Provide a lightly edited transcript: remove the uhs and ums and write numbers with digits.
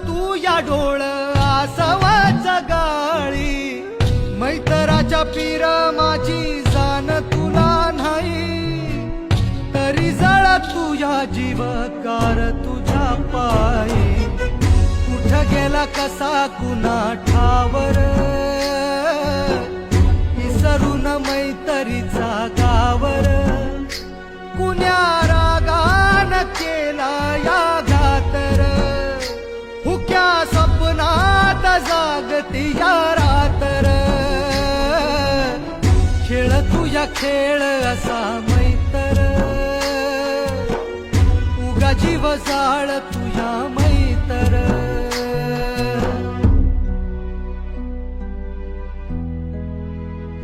तू या डोळ आसवाच गाळी मैतराच्या पीर माझी जाण तुला नाही तरी जळ तुझ्या जीवकार तुझ्या पायी कुठ गेला कसा कुणा ठावर विसरून मैतरीचा गावर कुण्या रागान केला या घातर हुक्या स्वप्नात जागती या रातर खेळ तुझ्या खेळ असा मैतर उगा जीव जाळ तुझ्या मैतर